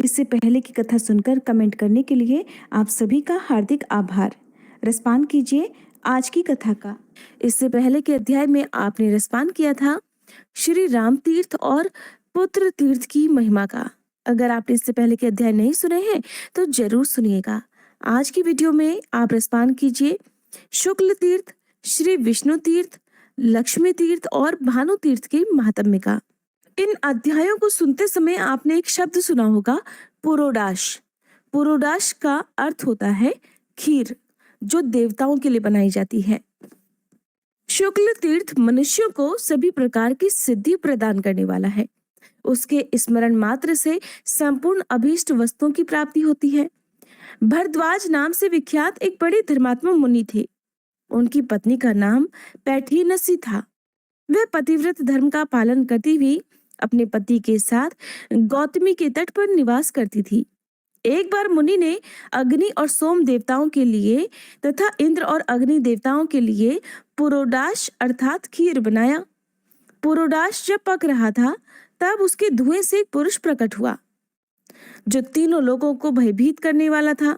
इससे पहले की कथा सुनकर कमेंट करने के लिए आप सभी का हार्दिक आभार। रसपान कीजिए आज की कथा का। इससे पहले के अध्याय में आपने रसपान किया था श्री राम तीर्थ और पुत्र तीर्थ की महिमा का। अगर आपने इससे पहले के अध्याय नहीं सुने हैं तो जरूर सुनिएगा। आज की वीडियो में आप रसपान कीजिए शुक्ल तीर्थ, श्री विष्णु तीर्थ, लक्ष्मी तीर्थ और भानु तीर्थ के महात्म्य का। इन अध्यायों को सुनते समय आपने एक शब्द सुना होगा, पुरोडाश। पुरोडाश का अर्थ होता है खीर, जो देवताओं के लिए बनाई जाती है। शुक्ल तीर्थ मनुष्यों को सभी प्रकार की सिद्धि प्रदान करने वाला है। उसके स्मरण मात्र से संपूर्ण अभीष्ट वस्तुओं की प्राप्ति होती है। भरद्वाज नाम से विख्यात एक बड़े धर्मात्मा मुनि थे। उनकी पत्नी का नाम पैठीनसी था। वह पतिव्रत धर्म का पालन करती हुई अपने पति के साथ गौतमी के तट पर निवास करती थी। एक बार मुनि ने अग्नि और सोम देवताओं के लिए तथा इंद्र और अग्नि देवताओं के लिए पुरोडाश अर्थात खीर बनाया। पुरोडाश जब पक रहा था तब उसके धुएं से एक पुरुष प्रकट हुआ, जो तीनों लोगों को भयभीत करने वाला था।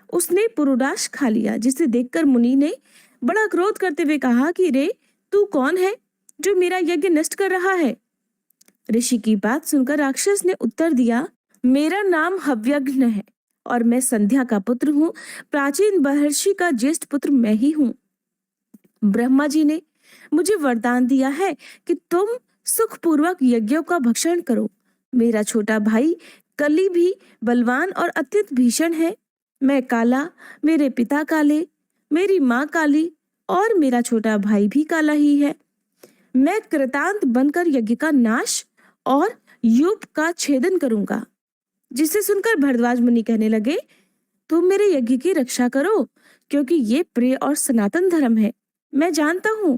उसने पुरोडाश खा लिया, जिसे देखकर मुनि ने बड़ा क्रोध करते हुए कहा कि रे, तू कौन है जो मेरा यज्ञ नष्ट कर रहा है? ऋषि की बात सुनकर राक्षस ने उत्तर दिया, मेरा नाम हव्यघ्न है और मैं संध्या का पुत्र हूँ। प्राचीन महर्षि का ज्येष्ठ पुत्र मैं ही हूँ। ब्रह्मा जी ने मुझे वरदान दिया है कि तुम सुखपूर्वक यज्ञों का भक्षण करो। मेरा छोटा भाई कली भी बलवान और अत्यंत भीषण है। मैं काला, मेरे पिता काले, मेरी माँ काली और मेरा छोटा भाई भी काला ही है। मैं कृतांत बनकर यज्ञ का नाश और युग का छेदन करूंगा। जिसे सुनकर भरद्वाज मुनि कहने लगे, तुम मेरे यज्ञ की रक्षा करो, क्योंकि ये प्रिय और सनातन धर्म है। मैं जानता हूँ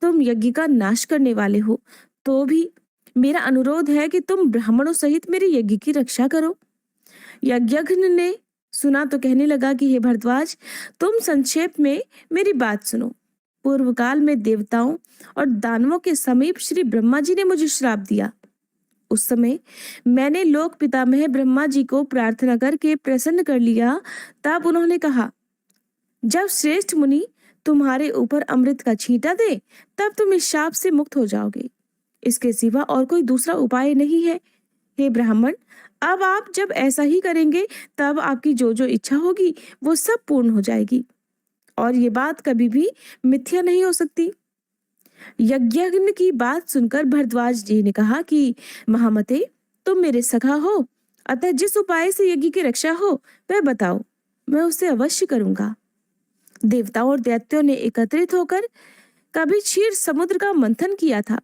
तुम यज्ञ का नाश करने वाले हो, तो भी मेरा अनुरोध है कि तुम ब्राह्मणों सहित मेरे यज्ञ की रक्षा करो। यज्ञघ्न ने सुना तो कहने लगा कि हे भरद्वाज, तुम संक्षेप में मेरी बात सुनो। पूर्व काल में देवताओं और दानवों के समीप श्री ब्रह्मा जी ने मुझे श्राप दिया। उस समय मैंने लोक पितामह ब्रह्मा जी को प्रार्थना करके प्रसन्न कर लिया। तब उन्होंने कहा, जब श्रेष्ठ मुनि तुम्हारे ऊपर अमृत का छींटा दे तब तुम इस शाप से मुक्त हो जाओगे। इसके सिवा और कोई दूसरा उपाय नहीं है। हे ब्राह्मण, अब आप जब ऐसा ही करेंगे तब आपकी जो जो इच्छा होगी वो सब पूर्ण हो जाएगी और ये बात कभी भी मिथ्या नहीं हो सकती। यज्ञघ्न की बात सुनकर भरद्वाज जी ने कहा कि महामते, तुम मेरे सखा हो, अतः जिस उपाय से यज्ञ की रक्षा हो वह बताओ, मैं उसे अवश्य करूंगा। देवताओं और दैत्यों ने एकत्रित होकर कभी क्षीर समुद्र का मंथन किया था।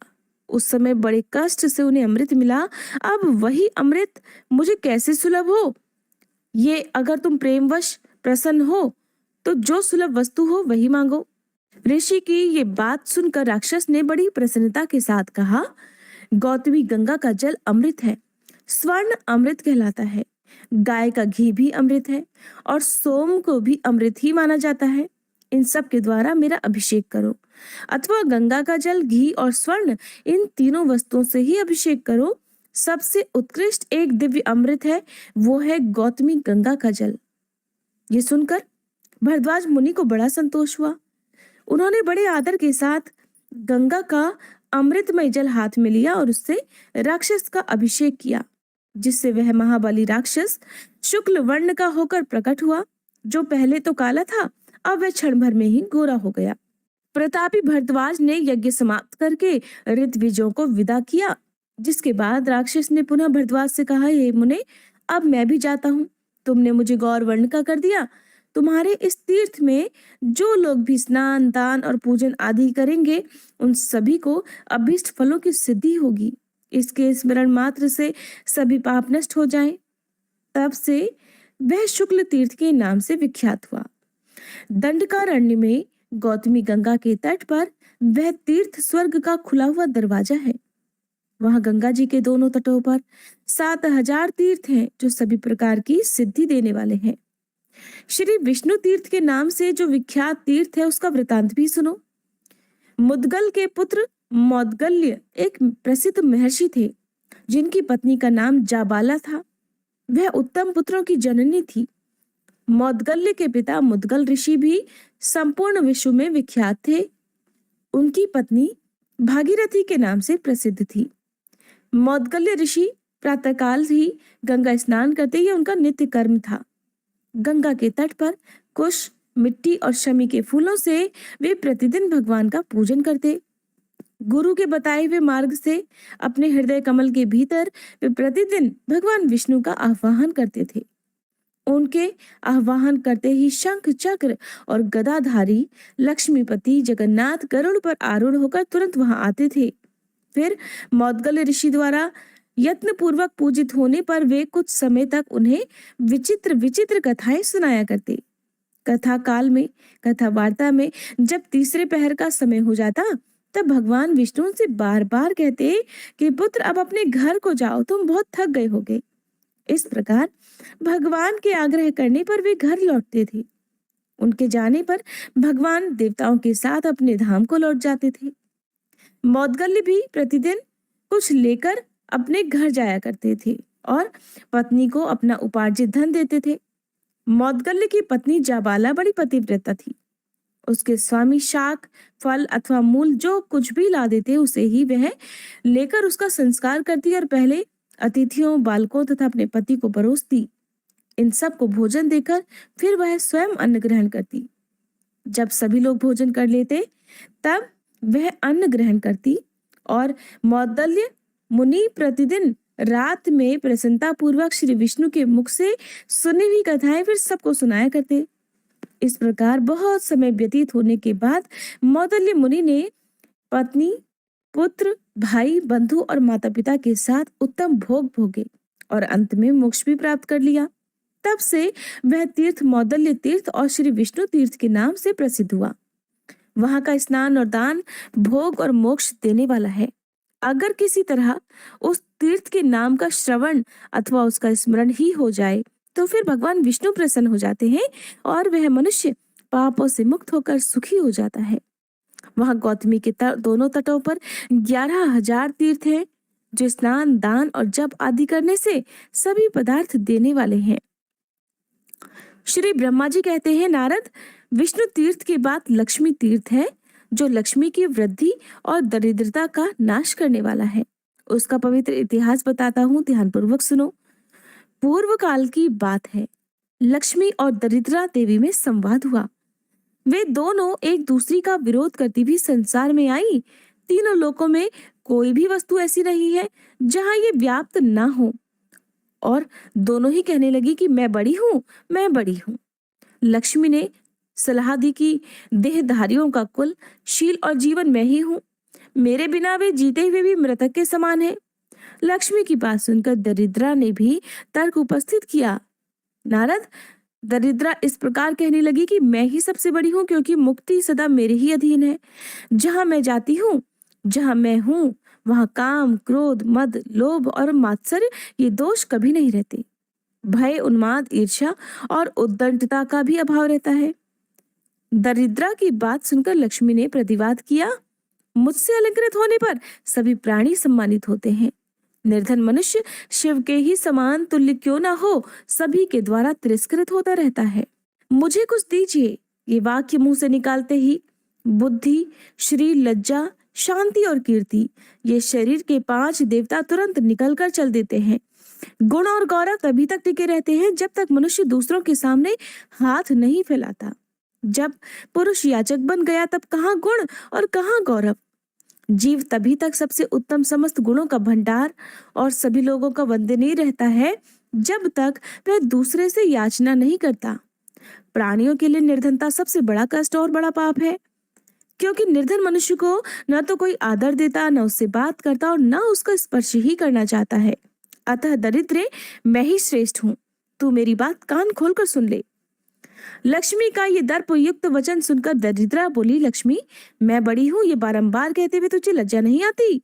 उस समय बड़े कष्ट से उन्हें अमृत मिला। अब वही अमृत मुझे कैसे सुलभ हो? ये अगर तुम प्रेमवश प्रसन्न हो तो जो सुलभ वस्तु हो वही मांगो। ऋषि की ये बात सुनकर राक्षस ने बड़ी प्रसन्नता के साथ कहा, गौतमी गंगा का जल अमृत है, स्वर्ण अमृत कहलाता है, गाय का घी भी अमृत है और सोम को भी अमृत ही माना जाता है। इन सब के द्वारा मेरा अभिषेक करो, अथवा गंगा का जल, घी और स्वर्ण, इन तीनों वस्तुओं से ही अभिषेक करो। सबसे उत्कृष्ट एक दिव्य अमृत है, वो है गौतमी गंगा का जल। ये सुनकर भरद्वाज मुनि को बड़ा संतोष हुआ। उन्होंने बड़े आदर के साथ गंगा का अमृतमय जल हाथ में लिया और उससे राक्षस का अभिषेक किया, जिससे वह महाबली राक्षस शुक्ल वर्ण का होकर प्रकट हुआ। जो पहले तो काला था, अब वह क्षण भर में ही गोरा हो गया। प्रतापी भरद्वाज ने यज्ञ समाप्त करके ऋत्विजों को विदा किया, जिसके बाद राक्षस ने पुनः भरद्वाज से कहा, हे मुने, अब मैं भी जाता हूँ। तुमने मुझे गौर वर्ण का कर दिया। तुम्हारे इस तीर्थ में जो लोग भी स्नान, दान और पूजन आदि करेंगे, उन सभी को अभीष्ट फलों की सिद्धि होगी। इसके स्मरण मात्र से सभी पाप नष्ट हो जाएं। तब से वह शुक्ल तीर्थ के नाम से विख्यात हुआ। दंडकारण्य में गौतमी गंगा के तट पर वह तीर्थ स्वर्ग का खुला हुआ दरवाजा है। वहां गंगा जी के दोनों तटों पर 7,000 तीर्थ हैं, जो सभी प्रकार की सिद्धि देने वाले हैं। श्री विष्णु तीर्थ के नाम से जो विख्यात तीर्थ है, उसका वृतांत भी सुनो। मुदगल के पुत्र मौदगल्य एक प्रसिद्ध महर्षि थे, जिनकी पत्नी का नाम जाबाला था। वह उत्तम पुत्रों की जननी थी। मौदगल्य के पिता मुदगल ऋषि भी संपूर्ण विश्व में विख्यात थे। उनकी पत्नी भागीरथी के नाम से प्रसिद्ध थी। मौदगल्य ऋषि प्रातःकाल ही गंगा स्नान करते, ये उनका नित्य कर्म था। गंगा के तट पर कुश, मिट्टी और शमी के फूलों से वे प्रतिदिन भगवान का पूजन करते। गुरु के बताए हुए मार्ग से अपने हृदय कमल के भीतर वे प्रतिदिन भगवान विष्णु का आह्वान करते थे। उनके आह्वान करते ही शंख, चक्र और गदाधारी लक्ष्मीपति जगन्नाथ गरुड़ पर आरूढ़ होकर तुरंत वहां आते थे। फिर मौदगल्य ऋषि द्वारा यत्न पूर्वक पूजित होने पर वे कुछ समय तक उन्हें विचित्र विचित्र कथाएं सुनाया करते। कथा काल में, कथा वार्ता में जब तीसरे पहर का समय हो जाता, तब भगवान विष्णु से बार बार कहते कि पुत्र अब अपने घर को जाओ, तुम बहुत थक गए होगे। इस प्रकार भगवान के आग्रह करने पर वे घर लौटते थे। उनके जाने पर भगवान देवताओं के साथ अपने धाम को लौट जाते थे। मौदगल्य भी प्रतिदिन कुछ लेकर अपने घर जाया करते थे और पत्नी को अपना उपार्जित धन देते थे। मौदगल्य की पत्नी जाबाला बड़ी पतिव्रता थी। उसके स्वामी शाक, फल अथवा मूल जो कुछ भी ला देते, उसे ही वह लेकर उसका संस्कार करती और पहले अतिथियों, बालकों तथा अपने पति को परोसती। इन सब को भोजन देकर फिर वह स्वयं अन्न ग्रहण करती। जब सभी लोग भोजन कर लेते, तब वह अन्न ग्रहण करती और मौदगल्य मुनि प्रतिदिन रात में प्रसन्नता पूर्वक श्री विष्णु के मुख से सुनी हुई कथाएं फिर सबको सुनाया करते। इस प्रकार बहुत समय व्यतीत होने के बाद मौदगल्य मुनि ने पत्नी, पुत्र, भाई, बंधु और माता पिता के साथ उत्तम भोग भोगे और अंत में मोक्ष भी प्राप्त कर लिया। तब से वह तीर्थ मौदगल्य तीर्थ और श्री विष्णु तीर्थ के नाम से प्रसिद्ध हुआ। वहां का स्नान और दान भोग और मोक्ष देने वाला है। अगर किसी तरह उस तीर्थ के नाम का श्रवण अथवा उसका स्मरण ही हो जाए, तो फिर भगवान विष्णु प्रसन्न हो जाते हैं और वह मनुष्य पापों से मुक्त होकर सुखी हो जाता है। वहां गौतमी के दोनों तटों पर 11,000 तीर्थ हैं, जो स्नान, दान और जप आदि करने से सभी पदार्थ देने वाले हैं। श्री ब्रह्मा जी कहते हैं, नारद, विष्णु तीर्थ के बाद लक्ष्मी तीर्थ है, जो लक्ष्मी की वृद्धि और दरिद्रता का नाश करने वाला है। उसका पवित्र इतिहास बताता हूँ, ध्यानपूर्वक सुनो। पूर्व काल की बात है। लक्ष्मी और दरिद्रा देवी में संवाद हुआ। वे दोनों एक दूसरी का विरोध करती भी संसार में आई। तीनों लोकों में कोई भी वस्तु ऐसी नहीं है जहां ये व्याप्त ना हो, और दोनों ही कहने लगी कि मैं बड़ी हूं, मैं बड़ी हूं। लक्ष्मी ने सलाह दी कि देहधारियों का कुल, शील और जीवन मैं ही हूं। मेरे बिना वे जीते हुए भी मृतक के समान है। लक्ष्मी की बात सुनकर दरिद्रा ने भी तर्क उपस्थित किया। नारद, दरिद्रा इस प्रकार कहने लगी कि मैं ही सबसे बड़ी हूं, क्योंकि मुक्ति सदा मेरे ही अधीन है। जहां मैं जाती हूँ, जहां मैं हूँ, वहां काम, क्रोध, मद, लोभ और मात्सर्य ये दोष कभी नहीं रहते। भय, उन्माद, ईर्ष्या और उद्दंडता का भी अभाव रहता है। दरिद्रा की बात सुनकर लक्ष्मी ने प्रतिवाद किया, मुझसे अलंकृत होने पर सभी प्राणी सम्मानित होते हैं। निर्धन मनुष्य शिव के ही समान तुल्य क्यों ना हो, सभी के द्वारा तिरस्कृत होता रहता है। मुझे कुछ दीजिए। ये वाक्य मुंह से निकालते ही बुद्धि, श्री, लज्जा, शांति और कीर्ति, ये शरीर के 5 देवता तुरंत निकलकर चल देते हैं। गुण और गौरव तभी तक टिके रहते हैं जब तक मनुष्य दूसरों के सामने हाथ नहीं फैलाता। जब पुरुष याचक बन गया, तब कहाँ गुण और कहाँ गौरव। जीव तभी तक सबसे उत्तम समस्त गुणों का भंडार और सभी लोगों का वंदनीय रहता है जब तक वह दूसरे से याचना नहीं करता। प्राणियों के लिए निर्धनता सबसे बड़ा कष्ट और बड़ा पाप है, क्योंकि निर्धन मनुष्य को न तो कोई आदर देता, न उससे बात करता और न उसका स्पर्श ही करना चाहता है। अतः दरिद्रे, मैं ही श्रेष्ठ हूँ। तू मेरी बात कान खोलकर सुन ले। लक्ष्मी का ये दर्प युक्त वचन सुनकर दरिद्रा बोली, लक्ष्मी, मैं बड़ी हूँ ये बारंबार कहते हुए तुझे लज्जा नहीं आती?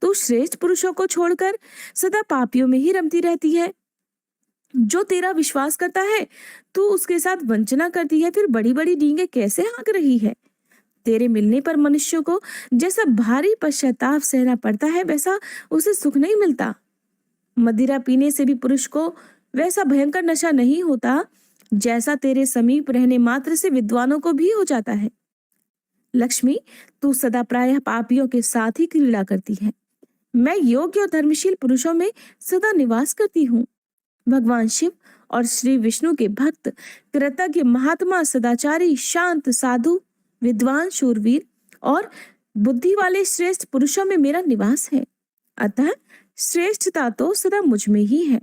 तू श्रेष्ठ पुरुषों को छोड़कर सदा पापियों में ही रमती रहती है। जो तेरा विश्वास करता है, तू उसके साथ वंचना करती है, फिर बड़ी बड़ी डींगे कैसे हाँक रही है। तेरे मिलने पर मनुष्य को जैसा भारी पश्चाताप सहना पड़ता है, वैसा उसे सुख नहीं मिलता। मदिरा पीने से भी पुरुष को वैसा भयंकर नशा नहीं होता जैसा तेरे समीप रहने मात्र से विद्वानों को भी हो जाता है। लक्ष्मी, तू सदा प्रायः पापियों के साथ ही क्रीड़ा करती है। मैं योग्य और धर्मशील पुरुषों में सदा निवास करती हूँ। भगवान शिव और श्री विष्णु के भक्त, कृतज्ञ, महात्मा, सदाचारी, शांत, साधु, विद्वान, शूरवीर और बुद्धि वाले श्रेष्ठ पुरुषों में मेरा निवास है। अतः श्रेष्ठता तो सदा मुझ में ही है।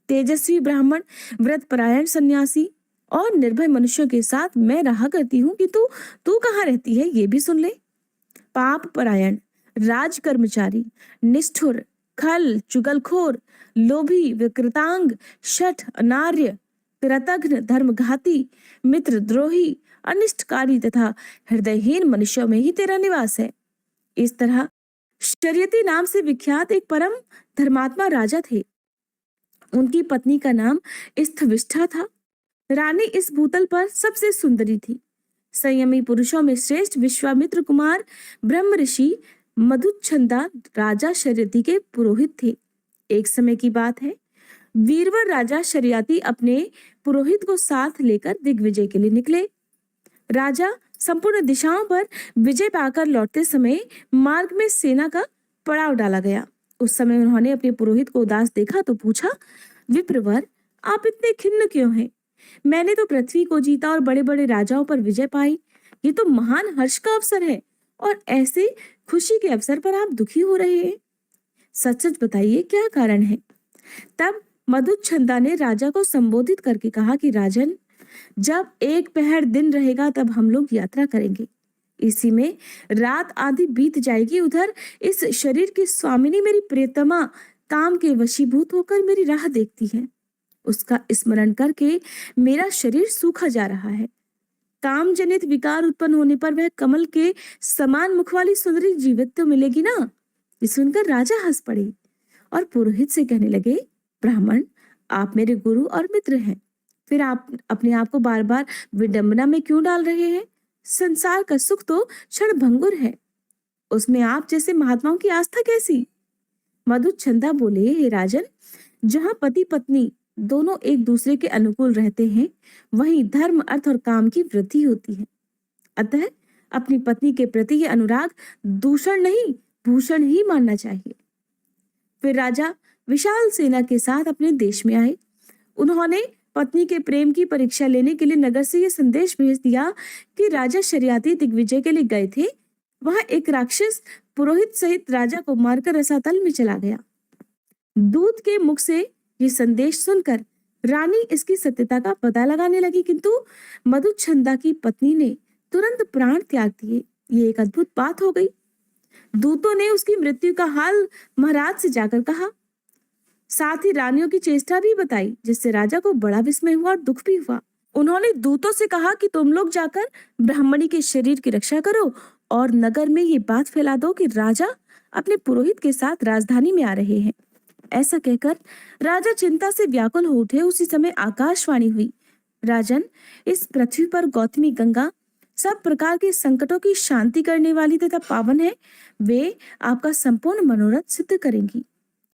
तेजस्वी ब्राह्मण, व्रत परायण सन्यासी और निर्भय मनुष्यों के साथ मैं रहा करती हूँ, कि तू कहाँ रहती है ये भी सुन ले। पाप परायण, राज कर्मचारी, निष्ठुर, खल, चुगलखोर, लोभी, विकृतांग, शठ, अनार्य, कृतघ्न, धर्मघाती, मित्रद्रोही, अनिष्टकारी तथा हृदयहीन मनुष्यों में ही तेरा निवास है। इस तरह शर्यती नाम से विख्यात एक परम धर्मात्मा राजा थे। उनकी पत्नी का नाम स्थविष्ठा था। रानी इस भूतल पर सबसे सुंदरी थी। संयमी पुरुषों में श्रेष्ठ विश्वामित्र कुमार ब्रह्म ऋषि मधुच्छंदा राजा शर्यती के पुरोहित थे। एक समय की बात है, वीरवर राजा शर्यती अपने पुरोहित को साथ लेकर दिग्विजय के लिए निकले। राजा संपूर्ण दिशाओं पर विजय पाकर लौटते समय मार्ग में सेना का पड़ाव डाला गया। उस समय उन्होंने अपने पुरोहित को उदास देखा तो पूछा, विप्रवर, आप इतने खिन्न क्यों हैं? मैंने तो पृथ्वी को जीता और बड़े बड़े राजाओं पर विजय पाई। ये तो महान हर्ष का अवसर है, और ऐसे खुशी के अवसर पर आप दुखी हो रहे हैं। सच सच बताइए, क्या कारण है? तब मधुच्छंदा ने राजा को संबोधित करके कहा कि राजन, जब एक पहर दिन रहेगा तब हम लोग यात्रा करेंगे। इसी में रात आधी बीत जाएगी। उधर इस शरीर की स्वामिनी मेरी प्रियतमा काम के वशीभूत होकर मेरी राह देखती है। उसका स्मरण करके मेरा शरीर सूखा जा रहा है। काम जनित विकार उत्पन्न होने पर वह कमल के समान मुख वाली सुंदरी जीवित तो मिलेगी ना। ये सुनकर राजा हंस पड़े और पुरोहित से कहने लगे, ब्राह्मण, आप मेरे गुरु और मित्र हैं, फिर आप अपने आप को बार बार विडंबना में क्यों डाल रहे हैं? संसार का सुख तो क्षण भंगुर है, उसमें आप जैसे महात्माओं की आस्था कैसी? मधुच्छंदा बोले, हे राजन, जहाँ पति पत्नी दोनों एक दूसरे के अनुकूल रहते हैं, वहीं धर्म, अर्थ और काम की वृद्धि होती है। अतः अपनी पत्नी के प्रति यह अनुराग दूषण नहीं, भूषण ही मानना चाहिए। फिर राजा विशाल सेना के साथ अपने देश में आए। उन्होंने पत्नी के प्रेम की परीक्षा लेने के लिए नगर से यह संदेश भेज दिया कि राजा शर्यती दिग्विजय के लिए गए थे। वहां एक राक्षस पुरोहित सहित राजा को मारकर रसातल में चला गया। दूत के मुख से ये संदेश सुनकर रानी इसकी सत्यता का पता लगाने लगी, किंतु मधुच्छंदा की पत्नी ने तुरंत प्राण त्याग दिए। ये एक अद्भुत बात हो गई। दूतों ने उसकी मृत्यु का हाल महाराज से जाकर कहा, साथ ही रानियों की चेष्टा भी बताई, जिससे राजा को बड़ा विस्मय हुआ और दुख भी हुआ। उन्होंने दूतों से कहा कि तुम लोग जाकर ब्राह्मणी के शरीर की रक्षा करो और नगर में ये बात फैला दो कि राजा अपने पुरोहित के साथ राजधानी में आ रहे हैं। ऐसा कहकर राजा चिंता से व्याकुल हो उठे। उसी समय आकाशवाणी हुई, राजन, इस पृथ्वी पर गौतमी गंगा सब प्रकार के संकटों की शांति करने वाली तथा पावन है। वे आपका संपूर्ण मनोरथ सिद्ध करेंगी।